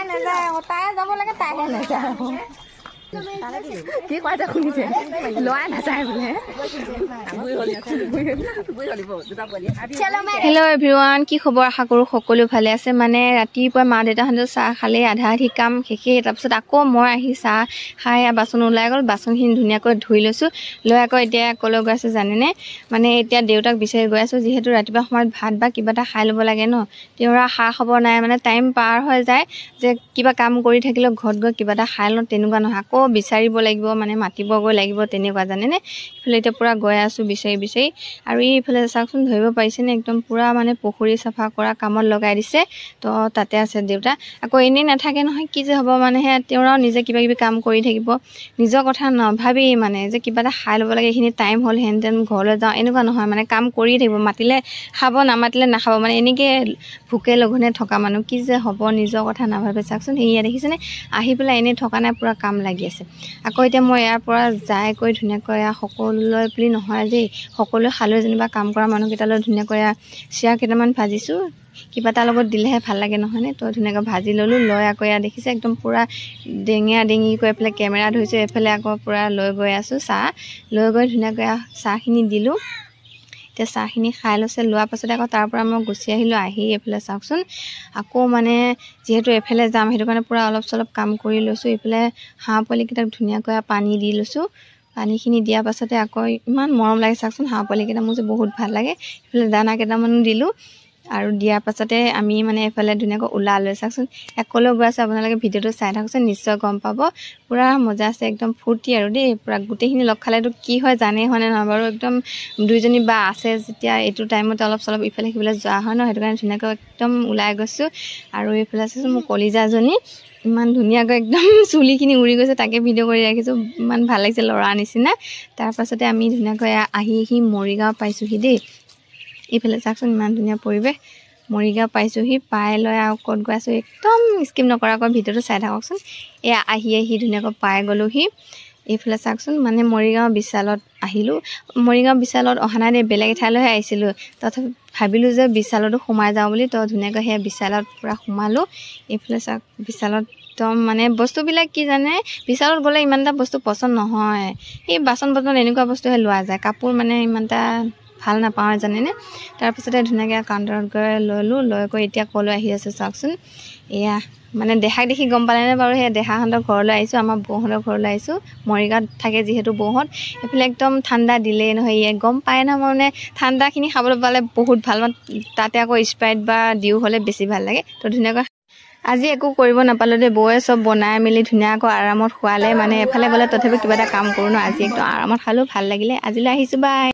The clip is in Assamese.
নাযায় তাই যাব লাগে তাইহে নাযায় কি কয় শুনিছে লৰাই নাযায় বোলে হেল্ল' এভৰিৱান কি খবৰ আশা কৰোঁ সকলো ভালে আছে মানে ৰাতিপুৱা মা দেউতাহঁতে চাহ খালে আধা আধি কাম শেষেই তাৰপিছত আকৌ মই আহি চাহ খাই বাচন ওলাই গ'ল বাচনখিনি ধুনীয়াকৈ ধুই লৈছোঁ লৈ আকৌ এতিয়া ক'লৈ গৈ আছোঁ জানেনে মানে এতিয়া দেউতাক বিচাৰি গৈ আছোঁ যিহেতু ৰাতিপুৱা সময়ত ভাত বা কিবা এটা খাই ল'ব লাগে ন তেওঁৰ খা খবৰ নাই মানে টাইম পাৰ হৈ যায় যে কিবা কাম কৰি থাকিলেও ঘৰত গৈ কিবা এটা খাই লওঁ তেনেকুৱা নহয় আকৌ বিচাৰিব লাগিব মানে মাতিবগৈ লাগিব তেনেকুৱা জানেনে ইফালে এতিয়া পূৰা গৈ আছোঁ বিচাৰি আৰু এইফালে চাওকচোন ধৰিব পাৰিছেনে একদম পূৰা মানে পুখুৰী চাফা কৰা কামত লগাই দিছে তো তাতে আছে দেউতা আকৌ এনেই নাথাকে নহয় কি যে হ'ব মানে সেয়া তেওঁৰাও নিজে কিবা কিবি কাম কৰি থাকিব নিজৰ কথা নাভাবেই মানে যে কিবা এটা খাই ল'ব লাগে এইখিনি টাইম হ'ল হেন ঘৰলৈ যাওঁ এনেকুৱা নহয় মানে কাম কৰি থাকিব মাতিলে খাব নামাতিলে নাখাব মানে এনেকৈ ভোকে লঘোণে থকা মানুহ কি যে হ'ব নিজৰ কথা নাভাবে চাওকচোন সেয়া দেখিছেনে আহি পেলাই এনেই থকা নাই পূৰা কাম লাগি আছে আকৌ এতিয়া মই ইয়াৰ পৰা যাই কৰি ধুনীয়াকৈ সকলোলৈ বুলি নহয় দেই সকলোৱে খালৈ যেনিবা কাম কৰা মানুহকেইটালৈ ধুনীয়াকৈ চিৰা কেইটামান ভাজিছোঁ কিবা এটাৰ লগত দিলেহে ভাল লাগে নহয়নে তো ধুনীয়াকৈ ভাজি ল'লোঁ লৈ আকৌ ইয়াত দেখিছে একদম পূৰা ডেঙীয়া ডেঙি কৰি এইফালে কেমেৰা ধৰিছোঁ এইফালে আকৌ পূৰা লৈ গৈ আছোঁ চাহ লৈ গৈ ধুনীয়াকৈ চাহখিনি দিলোঁ এতিয়া চাহখিনি খাই লৈছে লোৱাৰ পাছতে আকৌ তাৰ পৰা মই গুচি আহিলোঁ আহি এইফালে চাওকচোন আকৌ মানে যিহেতু এইফালে যাম সেইটো কাৰণে পূৰা অলপ চলপ কাম কৰি লৈছোঁ এইফালে হাঁহ পোৱালিকেইটাক ধুনীয়াকৈ পানী দি লৈছোঁ পানীখিনি দিয়াৰ পাছতে আকৌ ইমান মৰম লাগে চাওকচোন হাঁহ পোৱালিকেইটা মোৰ যে বহুত ভাল লাগে এইফালে দানা কেইটামানো দিলোঁ আৰু দিয়াৰ পাছতে আমি মানে এইফালে ধুনীয়াকৈ ওলালৈ চাওকচোন একলৈ গৈ আছে আপোনালোকে ভিডিঅ'টো চাই থাককচোন নিশ্চয় গম পাব পূৰা মজা আছে একদম ফূৰ্তি আৰু দেই পূৰা গোটেইখিনি লগ খালেতো কি হয় জানেই হয়নে নহয় বাৰু একদম দুইজনী বা আছে যেতিয়া এইটো টাইমতে অলপ চলপ ইফালে সিফালে যোৱা হয় ন সেইটো কাৰণে ধুনীয়াকৈ একদম ওলাই গৈছোঁ আৰু এইফালে চাইছোঁ মোৰ কলিজাজনী ইমান ধুনীয়াকৈ একদম চুলিখিনি উৰি গৈছে তাকে ভিডিঅ' কৰি ৰাখিছোঁ ইমান ভাল লাগিছে ল'ৰা নিচিনা তাৰপাছতে আমি ধুনীয়াকৈ আহি মৰিগাঁও পাইছোঁহি দেই এইফালে চাওকচোন ইমান ধুনীয়া পৰিৱেশ মৰিগাঁও পাইছোঁহি পাই লৈ আৰু ক'ত গৈ আছোঁ একদম স্কিপ নকৰাকৈ ভিডিঅ'টো চাই থাককচোন এয়া আহি ধুনীয়াকৈ পাই গ'লোহি এইফালে চাওকচোন মানে মৰিগাঁও বিশালত আহিলোঁ মৰিগাঁও বিশালত অহা নাই দেই বেলেগ এঠাইলৈহে আহিছিলোঁ তথাপি ভাবিলোঁ যে বিশালতো সোমাই যাওঁ বুলি তো ধুনীয়াকৈ সেয়া বিশালত পূৰা সোমালোঁ এইফালে চাওক বিশালত একদম মানে বস্তুবিলাক কি জানে বিশালত গ'লে ইমান এটা বস্তু পচন্দ নহয় এই বাচন বৰ্তন এনেকুৱা বস্তুহে লোৱা যায় কাপোৰ মানে ইমান এটা ভাল নাপাওঁ জানেনে তাৰপিছতে ধুনীয়াকৈ কাউণ্টাৰত গৈ ল'লোঁ লৈ গৈ এতিয়া ক'লৈ আহি আছোঁ চাওকচোন এয়া মানে দেখাক দেখি গম পালেনে বাৰু সেই দেহাহঁতৰ ঘৰলৈ আহিছোঁ আমাৰ বৌহঁতৰ ঘৰলৈ আহিছোঁ মৰিগাঁৱত থাকে যিহেতু বৌহঁত এইফালে একদম ঠাণ্ডা দিলেই নহয় গম পায় ন মই মানে ঠাণ্ডাখিনি খাবলৈ পালে বহুত ভাল মানে তাতে আকৌ স্প্ৰাইট বা ডিউ হ'লে বেছি ভাল লাগে তো ধুনীয়াকৈ আজি একো কৰিব নাপালোঁ দেই বৌয়ে চব বনাই মেলি ধুনীয়াকৈ আৰামত খোৱালে মানে এফালে গ'লে তথাপি কিবা এটা কাম কৰোঁ ন আজি একদম আৰামত খালোঁ ভাল লাগিলে আজিলৈ আহিছোঁ বাই